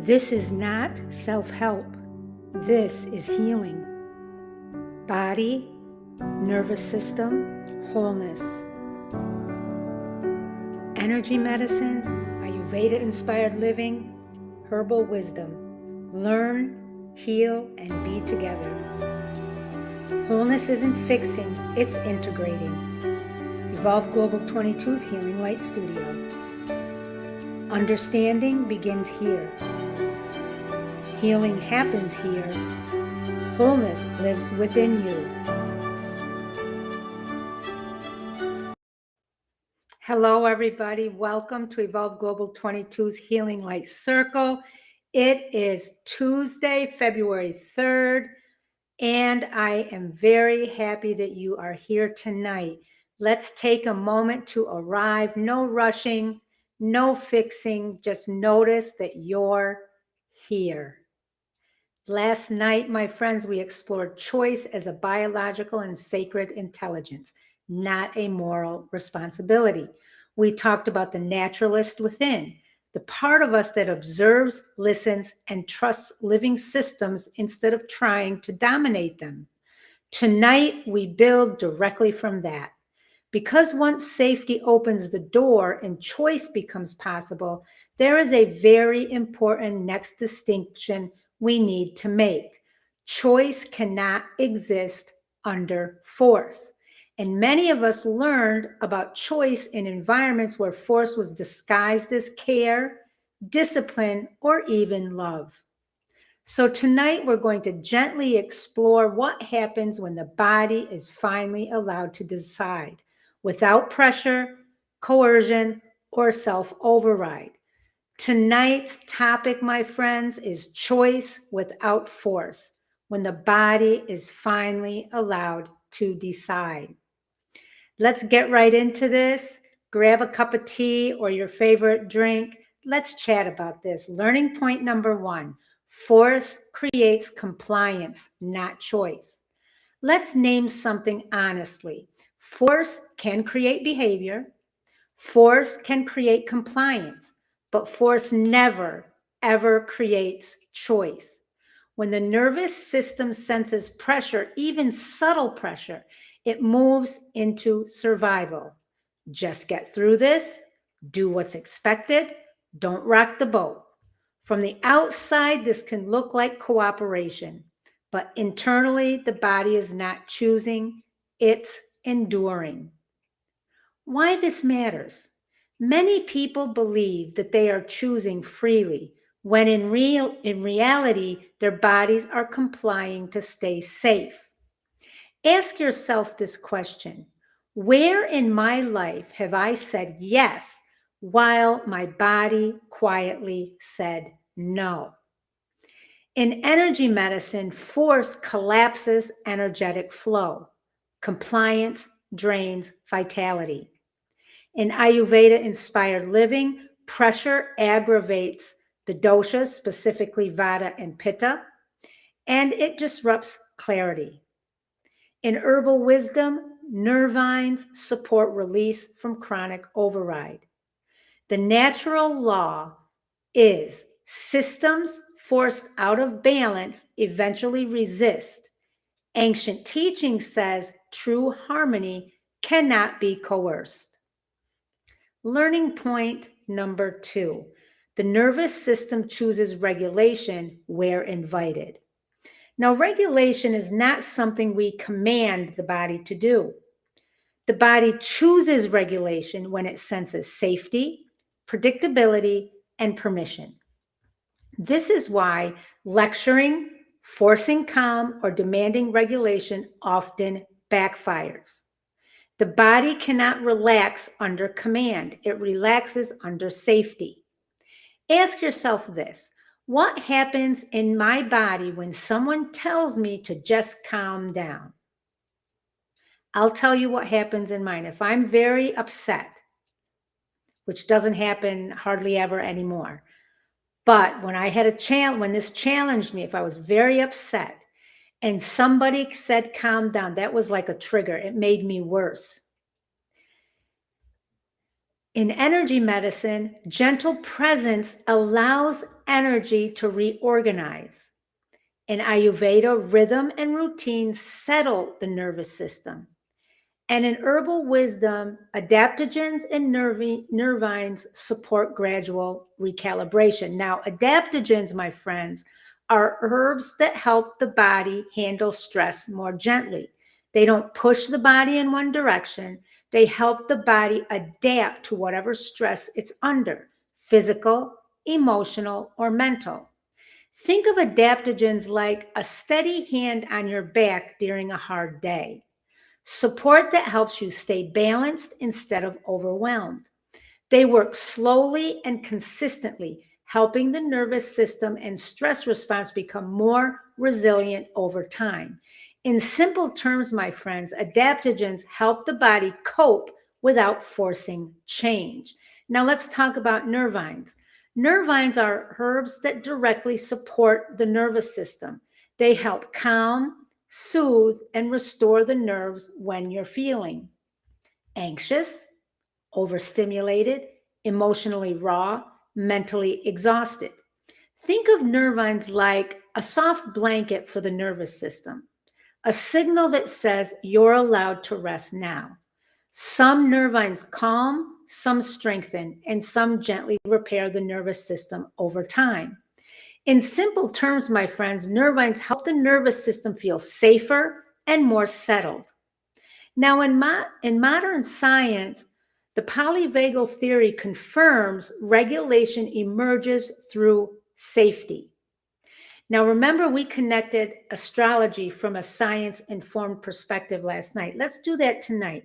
This is not self-help. This is healing. Body, nervous system, wholeness. Energy medicine, Ayurveda-inspired living, herbal wisdom. Learn, heal, and be together. Wholeness isn't fixing, it's integrating. Evolve Global 22's Healing Light Studio. Understanding begins here. Healing happens here. Wholeness lives within you. Hello, everybody. Welcome to Evolve Global 22's Healing Light Circle. It is Tuesday, February 3rd, and I am very happy that you are here tonight. Let's take a moment to arrive. No rushing, no fixing. Just notice that you're here. Last night, my friends, we explored choice as a biological and sacred intelligence, not a moral responsibility. We talked about the naturalist within, the part of us that observes, listens, and trusts living systems instead of trying to dominate them. Tonight, we build directly from that. Because once safety opens the door and choice becomes possible, there is a very important next distinction we need to make. Choice cannot exist under force. And many of us learned about choice in environments where force was disguised as care, discipline, or even love. So tonight we're going to gently explore what happens when the body is finally allowed to decide without pressure, coercion, or self-override. Tonight's topic, my friends, is choice without force, when the body is finally allowed to decide. Let's get right into this. Grab a cup of tea or your favorite drink. Let's chat about this. Learning point number 1, force creates compliance, not choice. Let's name something honestly. Force can create behavior. Force can create compliance, but force never, ever creates choice. When the nervous system senses pressure, even subtle pressure, it moves into survival. Just get through this, do what's expected, don't rock the boat. From the outside, this can look like cooperation, but internally, the body is not choosing, it's enduring. Why this matters? Many people believe that they are choosing freely, when in reality, their bodies are complying to stay safe. Ask yourself this question: where in my life have I said yes while my body quietly said no? In energy medicine, force collapses energetic flow. Compliance drains vitality. In Ayurveda-inspired living, pressure aggravates the doshas, specifically Vata and Pitta, and it disrupts clarity. In herbal wisdom, nervines support release from chronic override. The natural law is systems forced out of balance eventually resist. Ancient teaching says true harmony cannot be coerced. Learning point number 2, the nervous system chooses regulation where invited. Now, regulation is not something we command the body to do. The body chooses regulation when it senses safety, predictability, and permission. This is why lecturing, forcing calm, or demanding regulation often backfires. The body cannot relax under command. It relaxes under safety. Ask yourself this: what happens in my body when someone tells me to just calm down? I'll tell you what happens in mine. If I'm very upset, which doesn't happen hardly ever anymore, but when I had when this challenged me, if I was very upset and somebody said calm down, that was like a trigger. It made me worse. In energy medicine, gentle presence allows energy to reorganize. In Ayurveda, rhythm and routine settle the nervous system. And in herbal wisdom, adaptogens and nervines support gradual recalibration. Now, adaptogens, my friends, are herbs that help the body handle stress more gently. They don't push the body in one direction. They help the body adapt to whatever stress it's under, physical, emotional, or mental. Think of adaptogens like a steady hand on your back during a hard day. Support that helps you stay balanced instead of overwhelmed. They work slowly and consistently, helping the nervous system and stress response become more resilient over time. In simple terms, my friends, adaptogens help the body cope without forcing change. Now let's talk about nervines. Nervines are herbs that directly support the nervous system. They help calm, soothe, and restore the nerves when you're feeling anxious, overstimulated, emotionally raw, mentally exhausted. Think of nervines like a soft blanket for the nervous system, a signal that says you're allowed to rest now. Some nervines calm, some strengthen, and some gently repair the nervous system over time. In simple terms, my friends, nervines help the nervous system feel safer and more settled. Now, in modern science, the polyvagal theory confirms regulation emerges through safety. Now, remember, we connected astrology from a science-informed perspective last night. Let's do that tonight.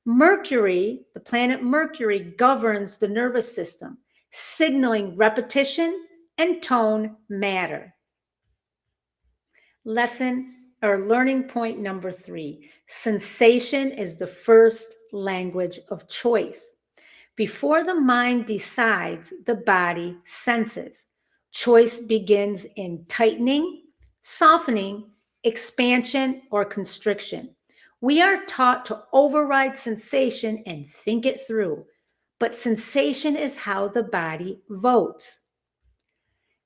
Mercury, the planet Mercury, governs the nervous system, signaling repetition and tone matter. Learning point number 3. Sensation is the first language of choice. Before the mind decides, the body senses. Choice begins in tightening, softening, expansion, or constriction. We are taught to override sensation and think it through, but sensation is how the body votes.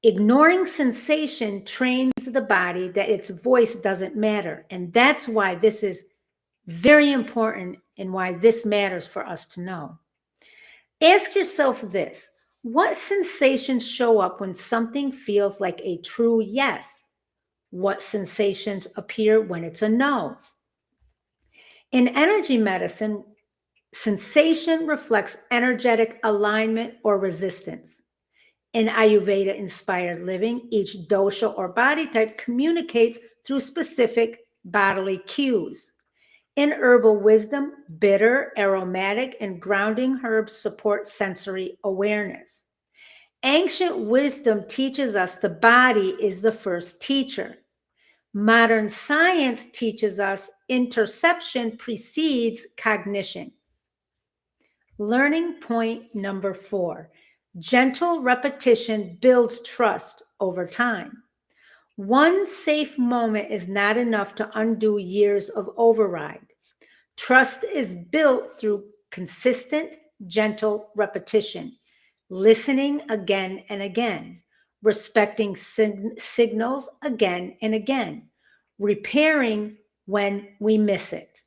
Ignoring sensation trains the body that its voice doesn't matter. And that's why this is very important and why this matters for us to know. Ask yourself this: what sensations show up when something feels like a true yes? What sensations appear when it's a no? In energy medicine, sensation reflects energetic alignment or resistance. In Ayurveda-inspired living, each dosha or body type communicates through specific bodily cues. In herbal wisdom, bitter, aromatic, and grounding herbs support sensory awareness. Ancient wisdom teaches us the body is the first teacher. Modern science teaches us interception precedes cognition. Learning point number 4. Gentle repetition builds trust over time. One safe moment is not enough to undo years of override. Trust is built through consistent, gentle repetition, listening again and again, respecting signals again and again, repairing when we miss it.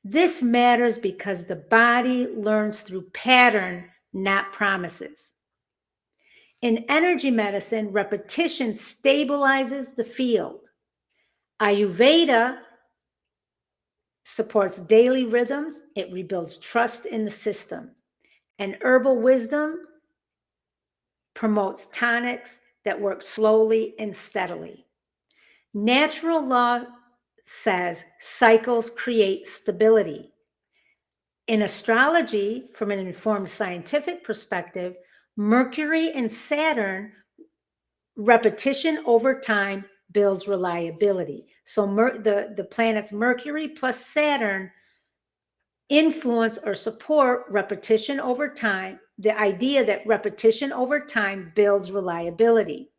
This matters because the body learns through pattern, not promises. In energy medicine, repetition stabilizes the field. Ayurveda supports daily rhythms. It rebuilds trust in the system. And herbal wisdom promotes tonics that work slowly and steadily. Natural law says cycles create stability. In astrology, from an informed scientific perspective, Mercury and Saturn, repetition over time builds reliability. So the planets Mercury plus Saturn influence or support repetition over time, the idea that repetition over time builds reliability.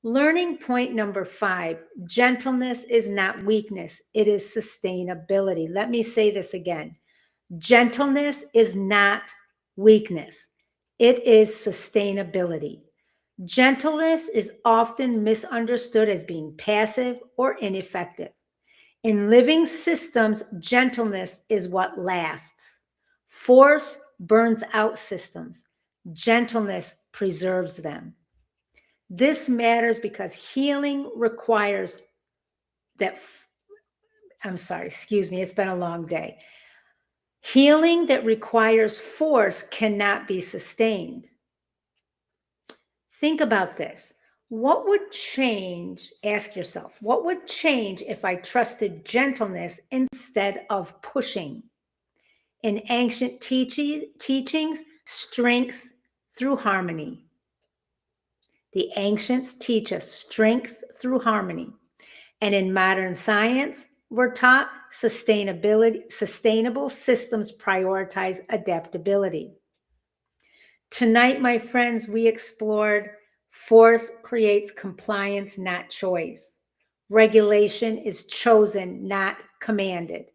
Learning point number 5, gentleness is not weakness, it is sustainability. Let me say this again. Gentleness is not weakness, it is sustainability. Gentleness is often misunderstood as being passive or ineffective. In living systems, gentleness is what lasts. Force burns out systems. Gentleness preserves them. This matters because healing requires that. I'm sorry, excuse me, it's been a long day. Healing that requires force cannot be sustained. Think about this. What would change? Ask yourself, what would change if I trusted gentleness instead of pushing? In ancient teachings, strength through harmony. The ancients teach us strength through harmony. And in modern science, we're taught sustainable systems prioritize adaptability. Tonight, my friends, we explored force creates compliance, not choice. Regulation is chosen, not commanded.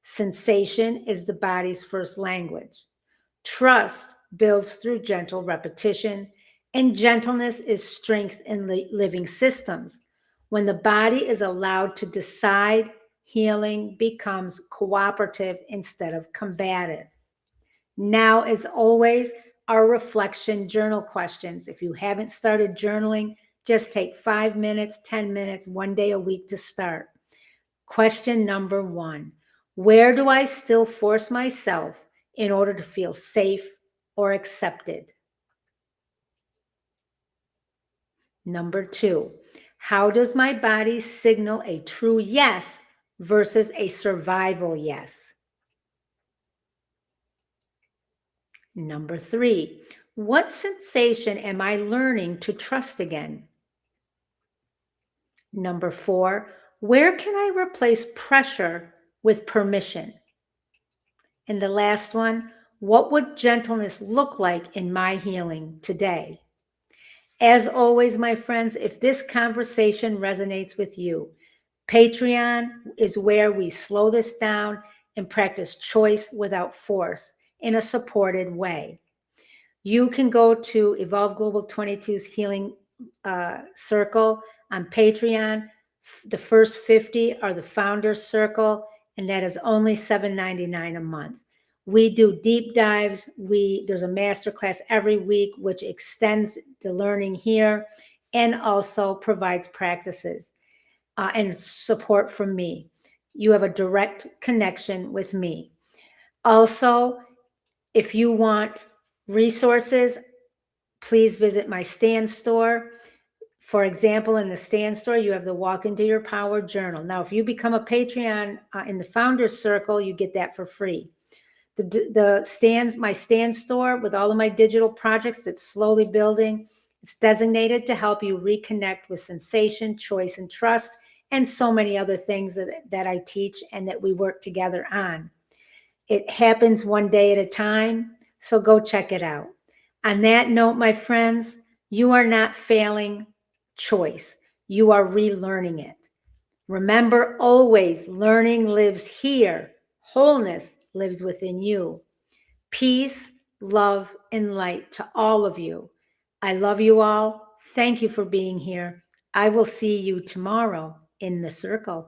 Sensation is the body's first language. Trust builds through gentle repetition, and gentleness is strength in living systems. When the body is allowed to decide, healing becomes cooperative instead of combative. Now, as always, our reflection journal questions. If you haven't started journaling, just take 5 minutes, 10 minutes, 1 day a week to start. Question number 1, where do I still force myself in order to feel safe or accepted? Number 2, how does my body signal a true yes versus a survival yes? Number 3, what sensation am I learning to trust again? Number 4, where can I replace pressure with permission? And the last one, what would gentleness look like in my healing today? As always, my friends, if this conversation resonates with you, Patreon is where we slow this down and practice choice without force in a supported way. You can go to Evolve Global 22's Healing Circle on Patreon. The first 50 are the Founders Circle, and that is only $7.99 a month. We do deep dives. There's a masterclass every week, which extends the learning here and also provides practices and support from me. You have a direct connection with me. Also, if you want resources, please visit my Stand store. For example, in the Stand store, you have the Walk Into Your Power journal. Now, if you become a Patreon in the Founders Circle, you get that for free. My Stand store with all of my digital projects that's slowly building, it's designated to help you reconnect with sensation, choice, and trust, and so many other things that I teach and that we work together on. It happens 1 day at a time, so go check it out. On that note, my friends, you are not failing choice. You are relearning it. Remember always, learning lives here. Wholeness lives within you. Peace, love, and light to all of you. I love you all. Thank you for being here. I will see you tomorrow in the circle.